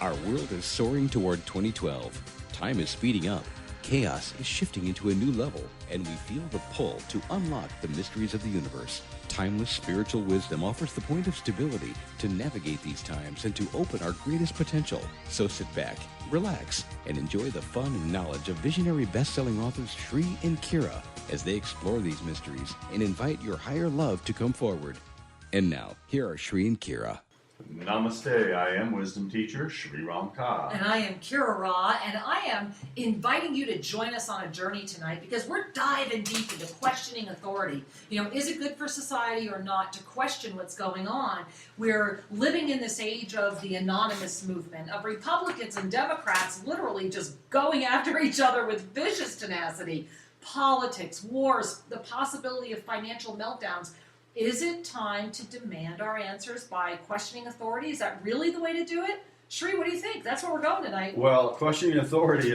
Our world is soaring toward 2012. Time is speeding up. Chaos is shifting into a new level, and we feel the pull to unlock the mysteries of the universe. Timeless spiritual wisdom offers the point of stability to navigate these times and to open our greatest potential. So sit back, relax, and enjoy the fun and knowledge of visionary best-selling authors Sri and Kira as they explore these mysteries and invite your higher love to come forward. And now, here are Sri and Kira. Namaste, I am wisdom teacher Kira Raa. And I am Kira Raa, and I am inviting you to join us on a journey tonight because we're diving deep into questioning authority. You know, is it good for society or not to question what's going on? We're living in this age of the anonymous movement, of Republicans and Democrats literally just going after each other with vicious tenacity. Politics, wars, the possibility of financial meltdowns. Is it time to demand our answers by questioning authority? Is that really the way to do it? Sri, what do you think? That's where we're going tonight. Well, questioning authority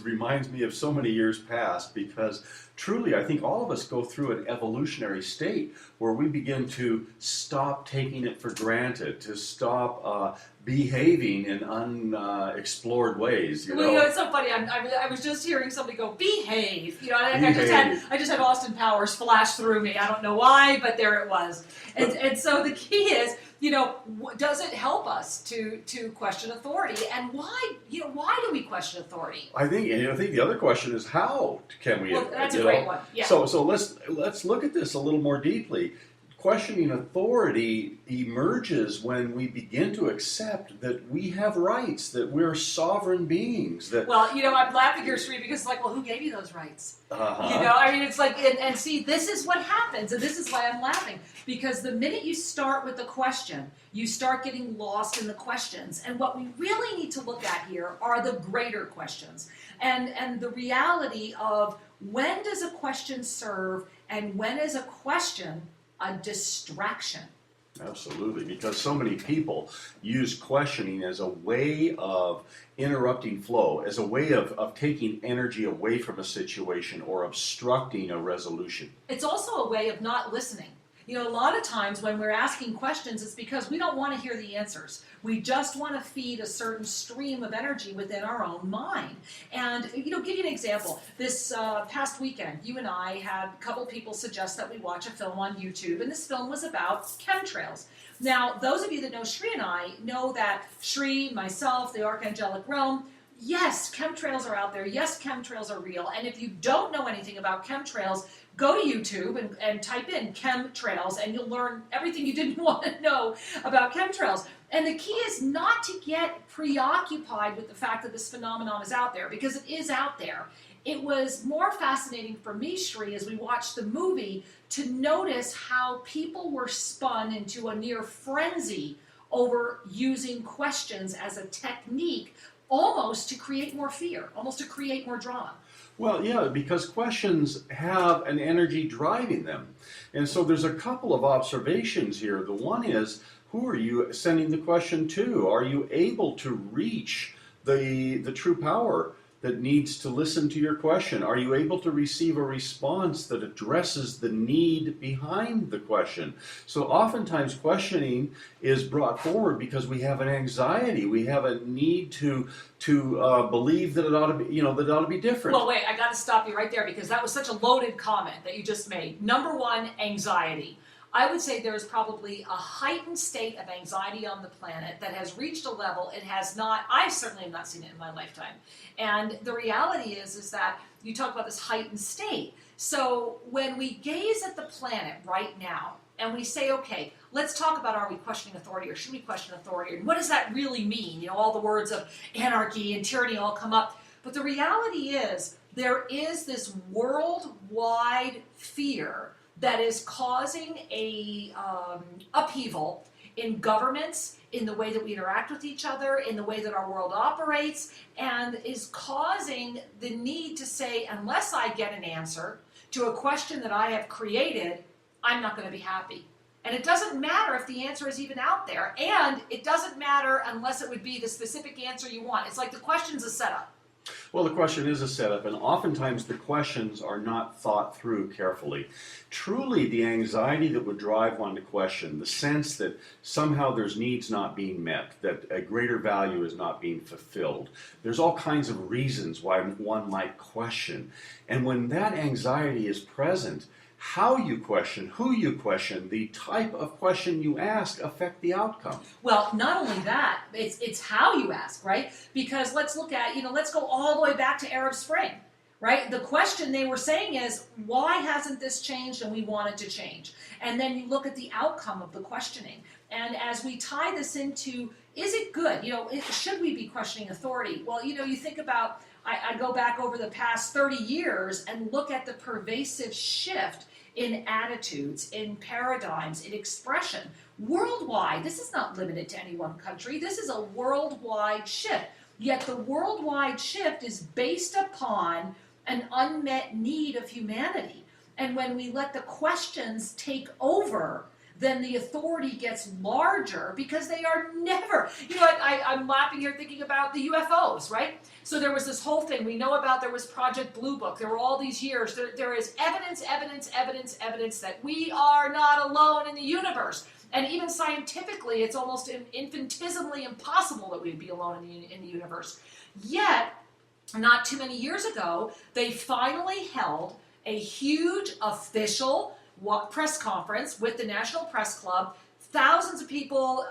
reminds me of so many years past, because truly I think all of us go through an evolutionary state where we begin to stop taking it for granted, to stop behaving in unexplored ways. Well, you know, it's so funny. I was just hearing somebody go, behave. You know, I just had Austin Powers flash through me. I don't know why, but there it was. And so the key is, you know, does it help us to question authority? And why do we question authority? I think the other question is, how can we? Well, that's a great one. Yeah. So let's look at this a little more deeply. Questioning authority emerges when we begin to accept that we have rights, that we're sovereign beings. Well, you know, I'm laughing here, Sri, because it's like, well, who gave you those rights? Uh-huh. You know, I mean, it's like, and see, this is what happens, and this is why I'm laughing, because the minute you start with the question, you start getting lost in the questions, and what we really need to look at here are the greater questions, and the reality of when does a question serve, and when is a question a distraction? Absolutely, because so many people use questioning as a way of interrupting flow, as a way of taking energy away from a situation or obstructing a resolution. It's also a way of not listening. You know, a lot of times when we're asking questions, it's because we don't want to hear the answers. We just want to feed a certain stream of energy within our own mind. And, you know, give you an example. This past weekend, you and I had a couple people suggest that we watch a film on YouTube, and this film was about chemtrails. Now, those of you that know Sri and I know that Sri, myself, the Archangelic Realm, yes, chemtrails are out there. Yes, chemtrails are real. And if you don't know anything about chemtrails, go to YouTube and type in chemtrails, and you'll learn everything you didn't want to know about chemtrails. And the key is not to get preoccupied with the fact that this phenomenon is out there, because it is out there. It was more fascinating for me, Sri, as we watched the movie, to notice how people were spun into a near frenzy over using questions as a technique, almost to create more fear, almost to create more drama. Well, yeah, because questions have an energy driving them. And so there's a couple of observations here. The one is, who are you sending the question to? Are you able to reach the true power that needs to listen to your question? Are you able to receive a response that addresses the need behind the question? So oftentimes questioning is brought forward because we have an anxiety. We have a need to believe that it ought to be, that it ought to be different. Well, wait, I got to stop you right there, because that was such a loaded comment that you just made. Number one, anxiety. I would say there's probably a heightened state of anxiety on the planet that has reached a level it has not, I certainly have not seen it in my lifetime. And the reality is that you talk about this heightened state. So when we gaze at the planet right now and we say, okay, let's talk about, are we questioning authority or should we question authority? And what does that really mean? You know, all the words of anarchy and tyranny all come up. But the reality is there is this worldwide fear that is causing a upheaval in governments, in the way that we interact with each other, in the way that our world operates, and is causing the need to say, unless I get an answer to a question that I have created, I'm not going to be happy. And it doesn't matter if the answer is even out there, and it doesn't matter unless it would be the specific answer you want. It's like the question's a setup. Well, the question is a setup, and oftentimes the questions are not thought through carefully. Truly, the anxiety that would drive one to question, the sense that somehow there's needs not being met, that a greater value is not being fulfilled. There's all kinds of reasons why one might question. And when that anxiety is present, how you question, who you question, the type of question you ask affect the outcome. Well, not only that, it's how you ask, right? Because let's look at, let's go all the way back to Arab Spring, right? The question they were saying is, why hasn't this changed and we want it to change? And then you look at the outcome of the questioning. And as we tie this into, is it good? Should we be questioning authority? Well, you think about, I go back over the past 30 years and look at the pervasive shift in attitudes, in paradigms, in expression. Worldwide, this is not limited to any one country. This is a worldwide shift. Yet the worldwide shift is based upon an unmet need of humanity. And when we let the questions take over, then the authority gets larger because they are never, I'm laughing here thinking about the UFOs, right? So there was this whole thing we know about, there was Project Blue Book, there were all these years, there is evidence that we are not alone in the universe. And even scientifically, it's almost infinitesimally impossible that we'd be alone in the universe. Yet, not too many years ago, they finally held a huge official press conference with the National Press Club, thousands of people,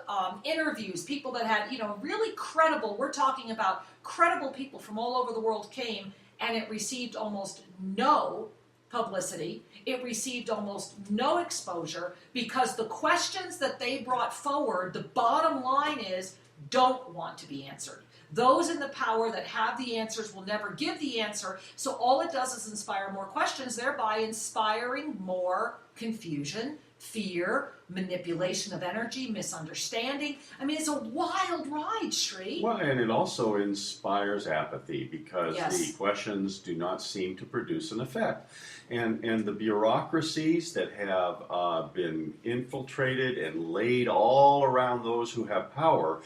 interviews, people that had, really credible, we're talking about credible people from all over the world came, and it received almost no publicity. It received almost no exposure because the questions that they brought forward, the bottom line is, don't want to be answered. Those in the power that have the answers will never give the answer, so all it does is inspire more questions, thereby inspiring more confusion, fear, manipulation of energy, misunderstanding. I mean, it's a wild ride, Sri. Well, and it also inspires apathy because Yes. the questions do not seem to produce an effect. And the bureaucracies that have been infiltrated and laid all around those who have power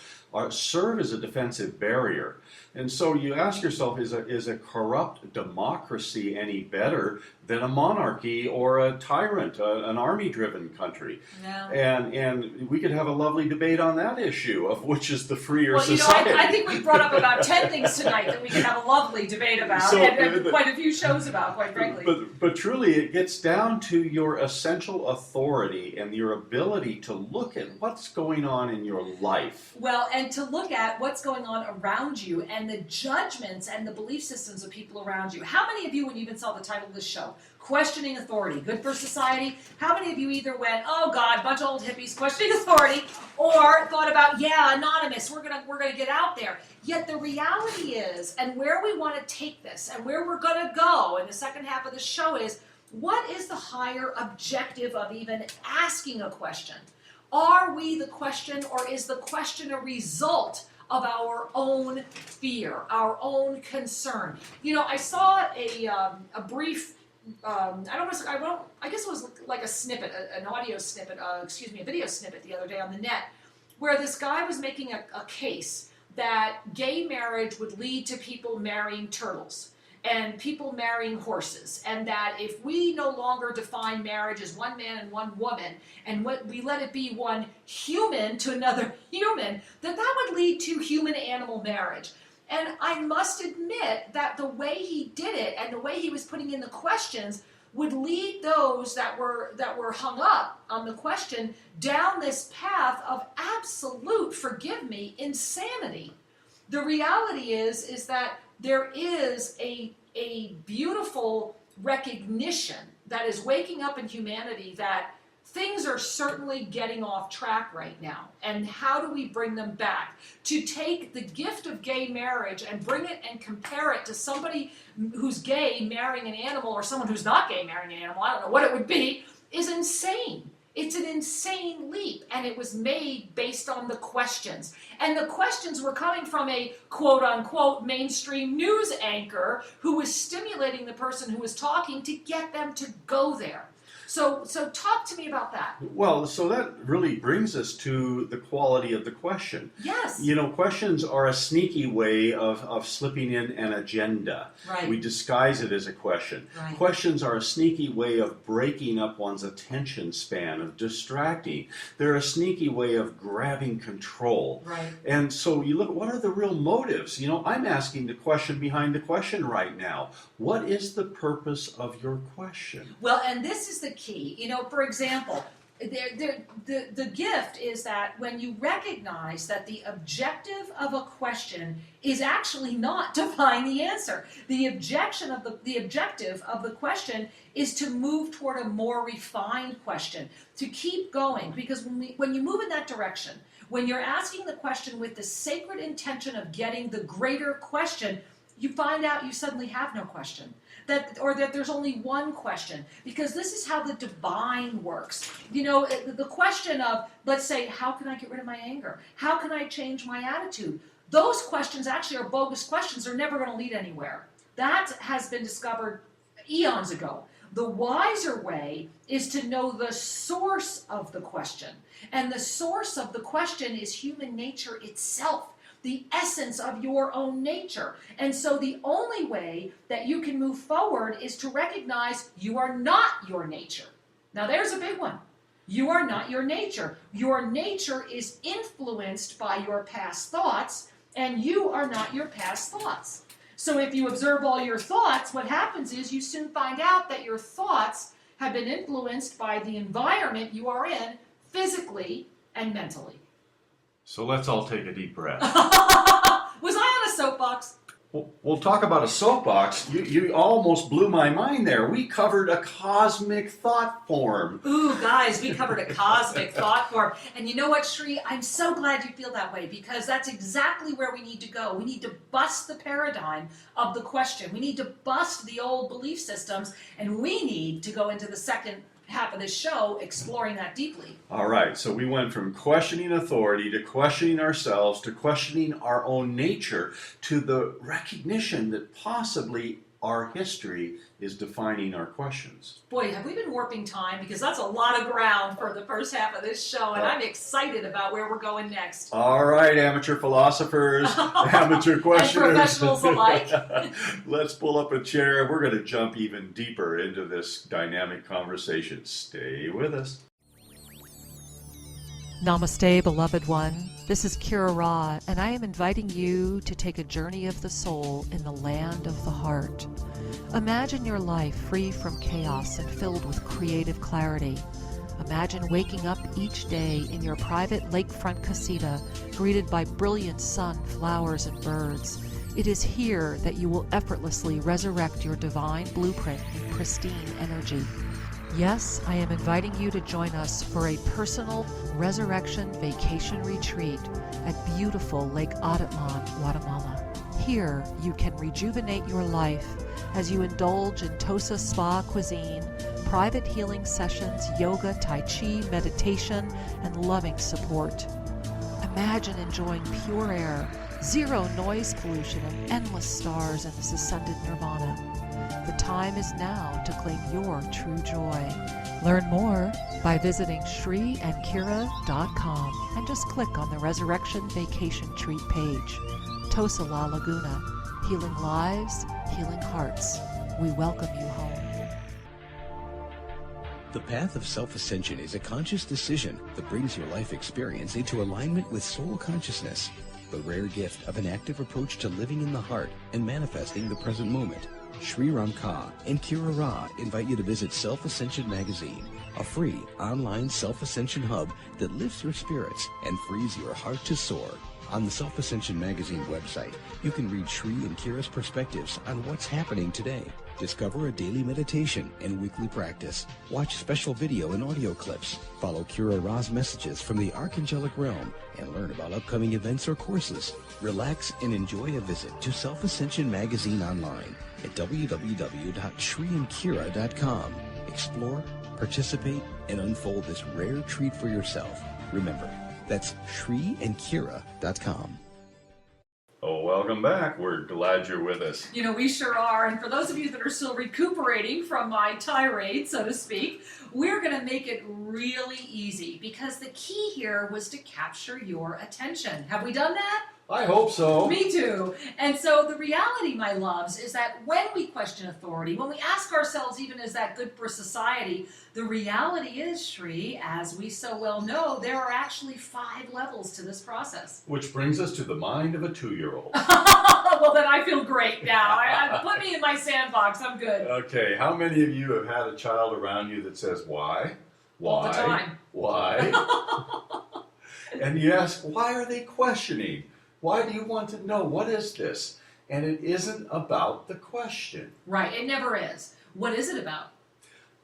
serve as a defensive barrier. And so you ask yourself, is a corrupt democracy any better than a monarchy or a tyrant, an army-driven country? No. And we could have a lovely debate on that issue of which is the freer Well, society. I think we brought up about 10 things tonight that we can have a lovely debate about, and quite a few shows about, quite frankly. But truly, it gets down to your essential authority and your ability to look at what's going on in your life. Well, and to look at what's going on around you and the judgments and the belief systems of people around you. How many of you, when you even saw the title of this show, Questioning Authority, Good for Society, how many of you either went, oh God, bunch of old hippies questioning authority, or thought about, yeah, anonymous, we're gonna get out there. Yet the reality is, and where we want to take this, and where we're gonna go in the second half of the show is, what is the higher objective of even asking a question? Are we the question, or is the question a result of our own fear, our own concern? I saw a brief, I guess it was like a snippet, an audio snippet, a video snippet the other day on the net, where this guy was making a case that gay marriage would lead to people marrying turtles and people marrying horses, and that if we no longer define marriage as one man and one woman, and we let it be one human to another human, that would lead to human-animal marriage. And I must admit that the way he did it and the way he was putting in the questions would lead those that were hung up on the question down this path of absolute, forgive me, insanity. The reality is that there is a beautiful recognition that is waking up in humanity that things are certainly getting off track right now. And how do we bring them back? To take the gift of gay marriage and bring it and compare it to somebody who's gay marrying an animal, or someone who's not gay marrying an animal, I don't know what it would be, is insane. It's an insane leap, and it was made based on the questions. And the questions were coming from a quote-unquote mainstream news anchor who was stimulating the person who was talking to get them to go there. So talk to me about that. Well, so that really brings us to the quality of the question. Yes. You know, questions are a sneaky way of slipping in an agenda. Right. We disguise it as a question. Right. Questions are a sneaky way of breaking up one's attention span, of distracting. They're a sneaky way of grabbing control. Right. And so you look, what are the real motives? You know, I'm asking the question behind the question right now. What is the purpose of your question? Well, and this is the key. You know, for example, the gift is that when you recognize that the objective of a question is actually not to find the answer. The objective of the question is to move toward a more refined question, to keep going. Because when you move in that direction, when you're asking the question with the sacred intention of getting the greater question, you find out you suddenly have no question. That there's only one question, because this is how the divine works. You know, the question of, let's say, how can I get rid of my anger? How can I change my attitude? Those questions actually are bogus questions. They're never going to lead anywhere. That has been discovered eons ago. The wiser way is to know the source of the question. And the source of the question is human nature itself, the essence of your own nature. And so the only way that you can move forward is to recognize you are not your nature. Now there's a big one. You are not your nature. Your nature is influenced by your past thoughts, and you are not your past thoughts. So if you observe all your thoughts, what happens is you soon find out that your thoughts have been influenced by the environment you are in, physically and mentally. So let's all take a deep breath. Was I on a soapbox? We'll talk about a soapbox. You almost blew my mind there. We covered a cosmic thought form. Ooh, guys, we covered a cosmic thought form. And you know what, Shri? I'm so glad you feel that way, because that's exactly where we need to go. We need to bust the paradigm of the question. We need to bust the old belief systems, and we need to go into the second half of this show exploring that deeply. All right, so we went from questioning authority to questioning ourselves to questioning our own nature to the recognition that possibly our history is defining our questions. Boy, have we been warping time, because that's a lot of ground for the first half of this show, and I'm excited about where we're going next. All right, amateur philosophers, amateur questioners. And professionals alike. Let's pull up a chair. We're going to jump even deeper into this dynamic conversation. Stay with us. Namaste, beloved one. This is Kira Raa, and I am inviting you to take a journey of the soul in the land of the heart. Imagine your life free from chaos and filled with creative clarity. Imagine waking up each day in your private lakefront casita, greeted by brilliant sun, flowers, and birds. It is here that you will effortlessly resurrect your divine blueprint in pristine energy. Yes, I am inviting you to join us for a personal resurrection vacation retreat at beautiful Lake Atatlan, Guatemala. Here, you can rejuvenate your life as you indulge in Tosa spa cuisine, private healing sessions, yoga, tai chi, meditation, and loving support. Imagine enjoying pure air, zero noise pollution, and endless stars in this ascended nirvana. The time is now to claim your true joy. Learn more by visiting shriandkira.com and just click on the Resurrection Vacation Treat page. Tosa La Laguna, healing lives, healing hearts. We welcome you home. The path of self-ascension is a conscious decision that brings your life experience into alignment with soul consciousness, the rare gift of an active approach to living in the heart and manifesting the present moment. Sri Ram Ka and Kira Raa invite you to visit Self-Ascension Magazine, a free online self-ascension hub that lifts your spirits and frees your heart to soar. On the Self-Ascension Magazine website, you can read Sri and Kira's perspectives on what's happening today. Discover a daily meditation and weekly practice. Watch special video and audio clips. Follow Kira Raa's messages from the Archangelic Realm and learn about upcoming events or courses. Relax and enjoy a visit to Self-Ascension Magazine online at www.shriandkira.com. Explore, participate, and unfold this rare treat for yourself. Remember, that's shriandkira.com. Oh, Welcome back. We're glad you're with us. You know, we sure are. And for those of you that are still recuperating from my tirade, so to speak, we're going to make it really easy because the key here was to capture your attention. Have we done that? I hope so. Me too. And so the reality, my loves, is that when we question authority, when we ask ourselves, even is that good for society, the reality is, Shri, as we so well know, there are actually 5 levels to this process. Which brings us to the mind of a 2-year-old. Well, then I feel great now. Put me in my sandbox. I'm good. Okay, how many of you have had a child around you that says, why? Why? All the time. Why? And you ask, why are they questioning? Why do you want to know? What is this? And it isn't about the question. Right, it never is. What is it about?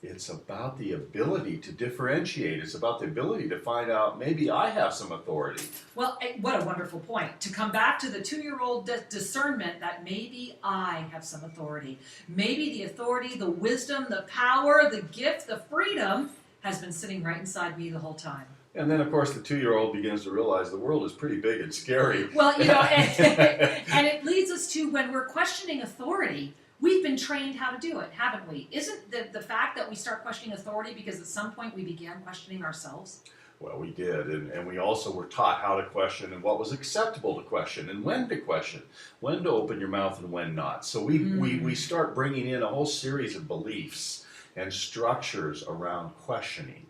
It's about the ability to differentiate. It's about the ability to find out, maybe I have some authority. Well, what a wonderful point. To come back to the 2-year-old discernment that maybe I have some authority. Maybe the authority, the wisdom, the power, the gift, the freedom has been sitting right inside me the whole time. And then, of course, the 2-year-old begins to realize the world is pretty big and scary. Well, you know, and it leads us to when we're questioning authority, we've been trained how to do it, haven't we? Isn't the fact that we start questioning authority because at some point we began questioning ourselves? Well, we did, and we also were taught how to question and what was acceptable to question and when to open your mouth and when not. So we start bringing in a whole series of beliefs and structures around questioning.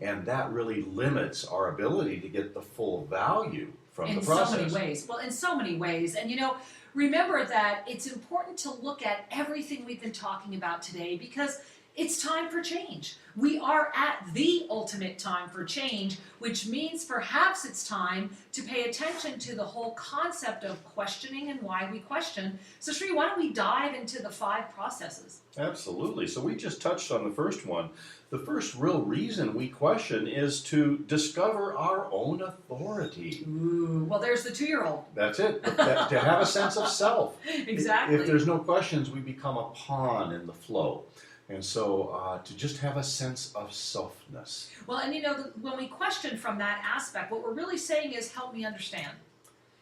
And that really limits our ability to get the full value from the process. In so many ways. Well, in so many ways. And you know, remember that it's important to look at everything we've been talking about today because it's time for change. We are at the ultimate time for change, which means perhaps it's time to pay attention to the whole concept of questioning and why we question. So Shri, why don't we dive into the 5 processes? Absolutely. So we just touched on the first one. The first real reason we question is to discover our own authority. Ooh, well, there's the 2-year-old. That's it. To have a sense of self. Exactly. If there's no questions, we become a pawn in the flow. And so to just have a sense of selfness. Well, and you know, when we question from that aspect, what we're really saying is, help me understand.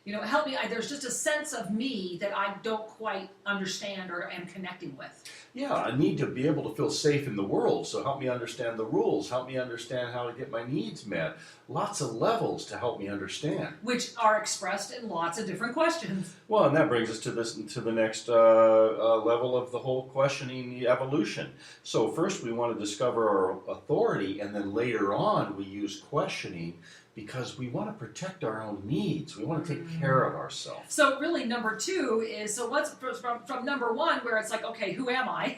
You know, help me. There's just a sense of me that I don't quite understand or am connecting with. Yeah, I need to be able to feel safe in the world, so help me understand the rules, help me understand how to get my needs met. Lots of levels to help me understand. Which are expressed in lots of different questions. Well, and that brings us to the next level of the whole questioning the evolution. So first we want to discover our authority, and then later on we use questioning because we want to protect our own needs. We want to take care of ourselves. So really number 2 is, so what's from number 1 where it's like, okay, who am I?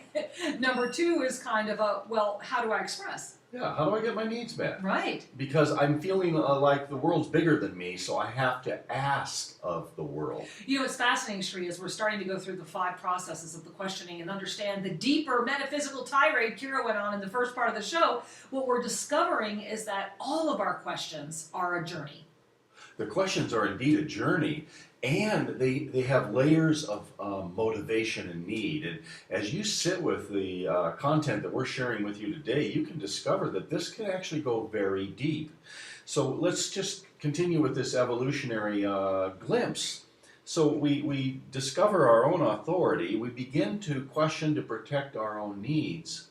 Number 2 is kind of a, well, how do I express? Yeah, how do I get my needs met? Right. Because I'm feeling like the world's bigger than me, so I have to ask of the world. You know, it's fascinating, Shri, as we're starting to go through the 5 processes of the questioning and understand the deeper metaphysical tirade Kira went on in the first part of the show. What we're discovering is that all of our questions are a journey. The questions are indeed a journey, and they have layers of motivation and need. And as you sit with the content that we're sharing with you today, you can discover that this can actually go very deep. So let's just continue with this evolutionary glimpse. So we discover our own authority, we begin to question to protect our own needs,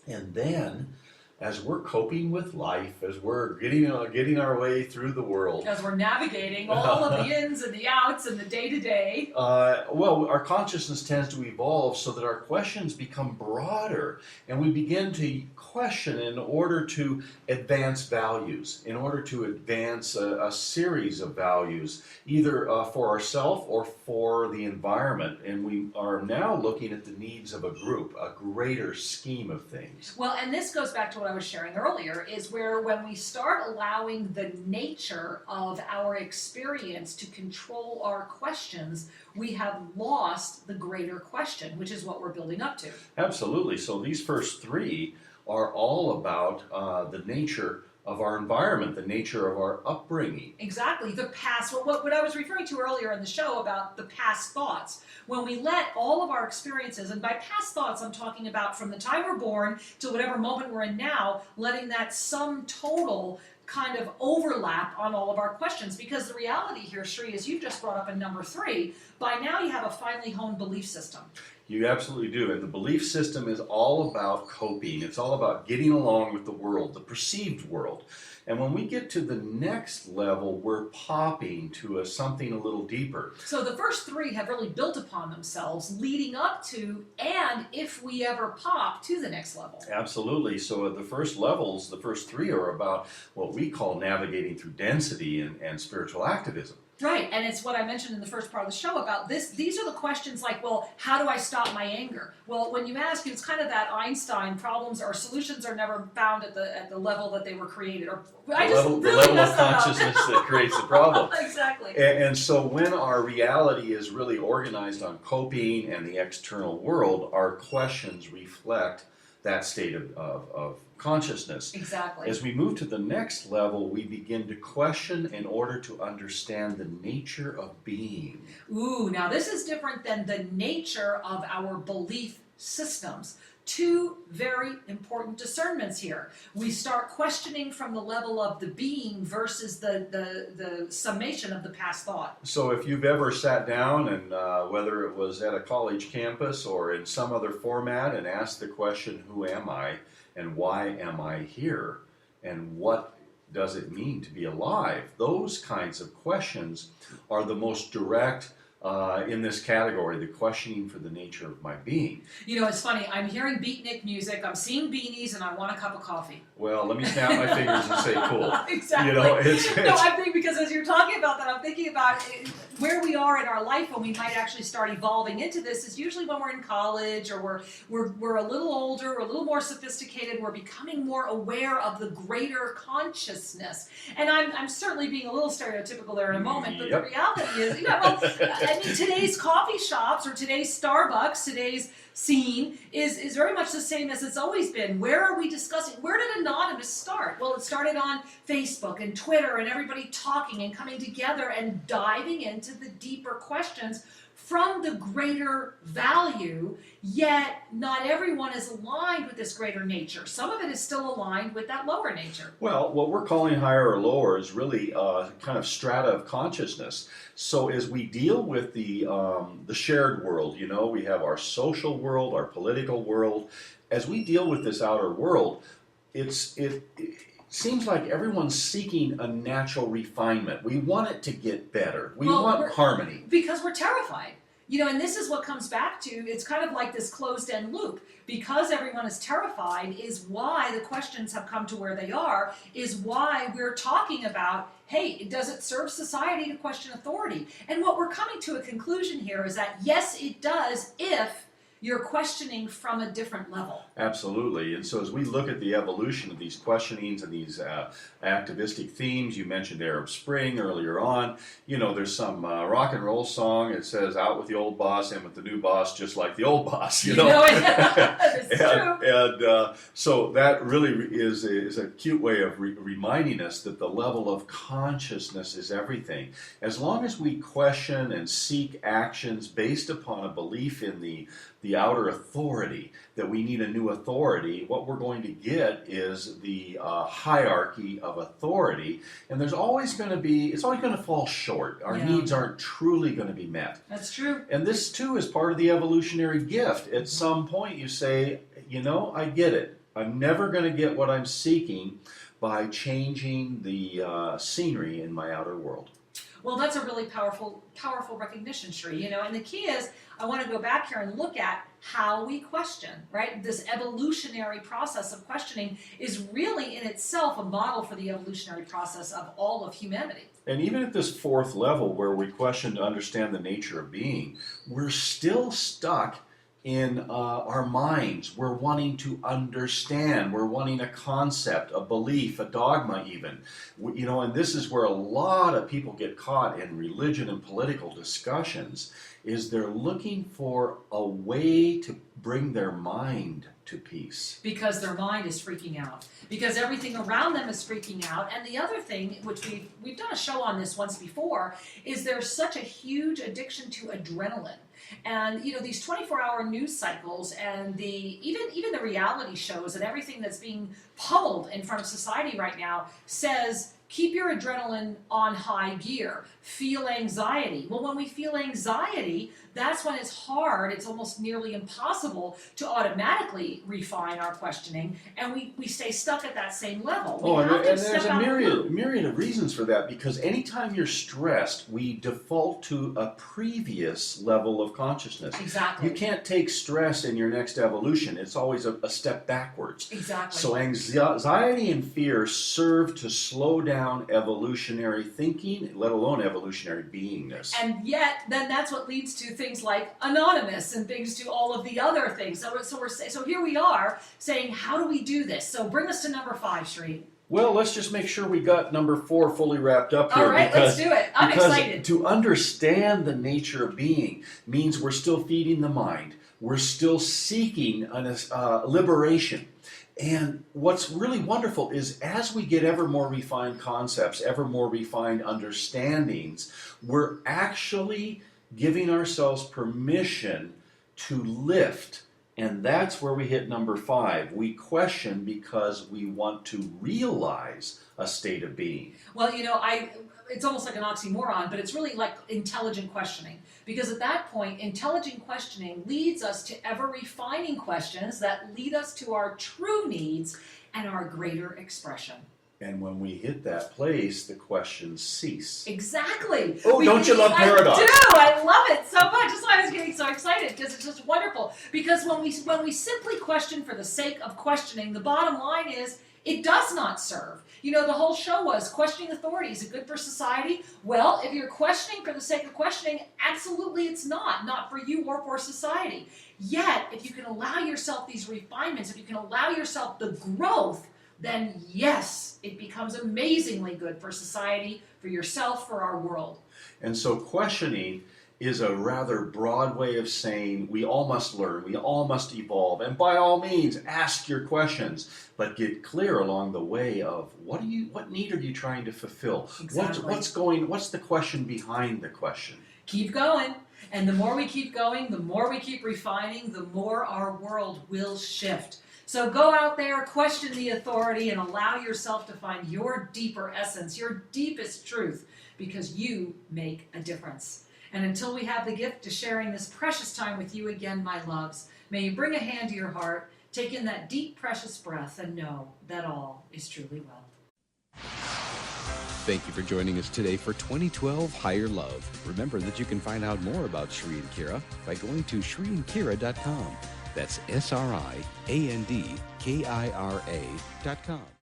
and then as we're coping with life, as we're getting our way through the world. As we're navigating all of the ins and the outs and the day-to-day. Well, our consciousness tends to evolve so that our questions become broader, and we begin to question in order to advance values, in order to advance a series of values, either for ourselves or for the environment. And we are now looking at the needs of a group, a greater scheme of things. Well, and this goes back to what I was sharing earlier, is where when we start allowing the nature of our experience to control our questions, we have lost the greater question, which is what we're building up to. Absolutely. So these first 3 are all about the nature of our environment, the nature of our upbringing. Exactly. The past, what I was referring to earlier in the show about the past thoughts. When we let all of our experiences, and by past thoughts I'm talking about from the time we're born to whatever moment we're in now, letting that sum total kind of overlap on all of our questions, because the reality here, Sri, is you've just brought up in number 3, by now you have a finely honed belief system. You absolutely do. And the belief system is all about coping. It's all about getting along with the world, the perceived world. And when we get to the next level, we're popping to something a little deeper. So the first 3 have really built upon themselves leading up to, and if we ever pop, to the next level. Absolutely. So the first levels, the first 3 are about what we call navigating through density and spiritual activism. Right, and it's what I mentioned in the first part of the show about this. These are the questions like, well, how do I stop my anger? Well, when you ask, it's kind of that Einstein, problems or solutions are never found at the level that they were created. Or The level of consciousness that creates the problem. Exactly. And so when our reality is really organized on coping and the external world, our questions reflect that state of consciousness. Exactly. As we move to the next level, we begin to question in order to understand the nature of being. Ooh, now this is different than the nature of our belief systems. 2 very important discernments here. We start questioning from the level of the being versus the summation of the past thought. So if you've ever sat down and whether it was at a college campus or in some other format and asked the question, who am I and why am I here and what does it mean to be alive? Those kinds of questions are the most direct in this category, the questioning for the nature of my being. You know, it's funny, I'm hearing beatnik music, I'm seeing beanies, and I want a cup of coffee. Well, let me snap my fingers and say cool. Exactly. You know, No, I'm thinking, because as you're talking about that, I'm thinking about where we are in our life when we might actually start evolving into this is usually when we're in college, or we're a little older, we're a little more sophisticated, we're becoming more aware of the greater consciousness. And I'm certainly being a little stereotypical there in a moment, but the reality is, I mean, today's coffee shops or today's Starbucks, today's scene is very much the same as it's always been. Where are we discussing? Where did Anonymous start? Well, it started on Facebook and Twitter and everybody talking and coming together and diving into the deeper questions from the greater value, yet not everyone is aligned with this greater nature. Some of it is still aligned with that lower nature. Well, what we're calling higher or lower is really kind of strata of consciousness. So as we deal with the shared world, you know, we have our social world, our political world. As we deal with this outer world, it seems like everyone's seeking a natural refinement. We want it to get better. We want harmony. Because we're terrified. You know, and this is what comes back to, it's kind of like this closed-end loop. Because everyone is terrified is why the questions have come to where they are, is why we're talking about, hey, does it serve society to question authority? And what we're coming to a conclusion here is that, yes, it does, if you're questioning from a different level. Absolutely. And so as we look at the evolution of these questionings and these activistic themes, you mentioned Arab Spring earlier on. You know, there's some rock and roll song. It says, out with the old boss, in with the new boss, just like the old boss, you know? It's true. And so that really is a cute way of reminding us that the level of consciousness is everything. As long as we question and seek actions based upon a belief in the outer authority, that we need a new authority, what we're going to get is the hierarchy of authority, and there's always going to be, it's always going to fall short. Our needs aren't truly going to be met. That's true. And this too is part of the evolutionary gift. At some point you say, you know, I get it. I'm never going to get what I'm seeking by changing the scenery in my outer world. Well, that's a really powerful recognition, Sri. You know, and the key is, I want to go back here and look at how we question, right? This evolutionary process of questioning is really in itself a model for the evolutionary process of all of humanity. And even at this fourth level where we question to understand the nature of being, we're still stuck in our minds. We're wanting to understand. We're wanting a concept, a belief, a dogma even. You know, and this is where a lot of people get caught in religion and political discussions, is they're looking for a way to bring their mind to peace. Because their mind is freaking out. Because everything around them is freaking out. And the other thing, which we've done a show on this once before, is there's such a huge addiction to adrenaline. And these 24-hour news cycles and even the reality shows and everything that's being pummeled in front of society right now says, keep your adrenaline on high gear. Feel anxiety. Well, when we feel anxiety, that's when it's hard, it's almost nearly impossible to automatically refine our questioning, and we stay stuck at that same level. And there's a myriad of reasons for that, because anytime you're stressed, we default to a previous level of consciousness. Exactly. You can't take stress in your next evolution. It's always a step backwards. Exactly. So anxiety and fear serve to slow down evolutionary thinking, let alone evolutionary beingness. And yet, then that's what leads to things like Anonymous and things to all of the other things. So here we are saying, how do we do this? So bring us to number 5, Sri. Well, let's just make sure we got number 4 fully wrapped up here. All right, let's do it. I'm excited. To understand the nature of being means we're still feeding the mind. We're still seeking liberation. And what's really wonderful is as we get ever more refined concepts, ever more refined understandings, we're actually giving ourselves permission to lift. And that's where we hit number 5. We question because we want to realize a state of being. Well, it's almost like an oxymoron, but it's really like intelligent questioning. Because at that point, intelligent questioning leads us to ever refining questions that lead us to our true needs and our greater expression. And when we hit that place, the questions cease. Exactly. Oh, don't you love paradox? I do. I love it so much. That's why I was getting so excited, because it's just wonderful. Because when we simply question for the sake of questioning, the bottom line is it does not serve. The whole show was questioning authority. Is it good for society? Well, if you're questioning for the sake of questioning, absolutely it's not for you or for society. Yet, if you can allow yourself these refinements, if you can allow yourself the growth, then yes, it becomes amazingly good for society, for yourself, for our world. And so questioning is a rather broad way of saying we all must learn, we all must evolve, and by all means ask your questions, but get clear along the way of what need are you trying to fulfill? Exactly. What's the question behind the question? Keep going. And the more we keep going, the more we keep refining, the more our world will shift. So go out there, question the authority, and allow yourself to find your deeper essence, your deepest truth, because you make a difference. And until we have the gift to sharing this precious time with you again, my loves, may you bring a hand to your heart, take in that deep, precious breath, and know that all is truly well. Thank you for joining us today for 2012 Higher Love. Remember that you can find out more about Sri and Kira by going to SriandKira.com. That's SriandKira.com.